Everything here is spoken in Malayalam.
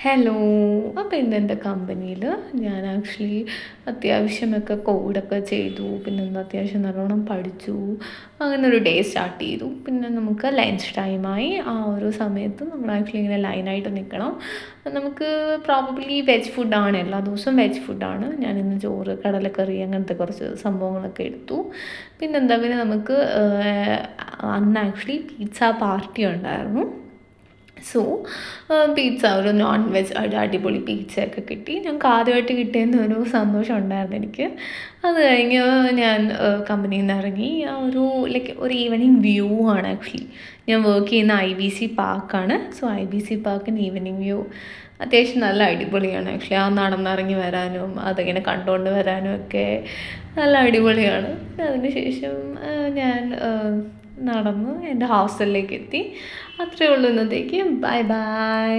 ഹലോ. അപ്പോൾ ഇന്ന് എൻ്റെ കമ്പനിയിൽ ഞാൻ ആക്ച്വലി അത്യാവശ്യമൊക്കെ കോഡൊക്കെ ചെയ്തു. പിന്നെ എന്താ അത്യാവശ്യം നല്ലോണം പഠിച്ചു. അങ്ങനെ ഒരു ഡേ സ്റ്റാർട്ട് ചെയ്തു. പിന്നെ നമുക്ക് ലഞ്ച് ടൈമായി. ആ ഒരു സമയത്ത് നമ്മൾ ആക്ച്വലി ഇങ്ങനെ ലൈനായിട്ട് നിൽക്കണം. നമുക്ക് പ്രോബബ്ലി വെജ് ഫുഡാണ്, എല്ലാ ദിവസവും വെജ് ഫുഡാണ്. ഞാനിന്ന് ചോറ്, കടലക്കറി അങ്ങനത്തെ കുറച്ച് സംഭവങ്ങളൊക്കെ എടുത്തു. പിന്നെ നമുക്ക് അന്ന് ആക്ച്വലി പിസ്സ പാർട്ടി ഉണ്ടായിരുന്നു. സോ പിസ്സ, ഒരു നോൺ വെജ് അടിപൊളി പിസ്സയൊക്കെ കിട്ടി. ഞങ്ങൾക്ക് ആദ്യമായിട്ട് കിട്ടിയെന്നൊരു സന്തോഷം ഉണ്ടായിരുന്നു എനിക്ക്. അത് കഴിഞ്ഞ് ഞാൻ കമ്പനിയിൽ നിന്ന് ഇറങ്ങി. ഒരു ഈവനിങ് വ്യൂ ആണ് ആക്ച്വലി. ഞാൻ വർക്ക് ചെയ്യുന്ന IBC പാർക്കാണ്. സോ IBC പാർക്കിന് ഈവനിങ് വ്യൂ അത്യാവശ്യം നല്ല അടിപൊളിയാണ് ആക്ച്വലി. ആ നടന്നിറങ്ങി വരാനും അതിങ്ങനെ കണ്ടുകൊണ്ട് വരാനും ഒക്കെ നല്ല അടിപൊളിയാണ്. അതിന് ശേഷം ഞാൻ നടന്ന് എൻ്റെ ഹോസ്റ്റലിലേക്ക് എത്തി. അത്രയേ ഉള്ളൂ ഇന്നത്തേക്ക്. Bye bye.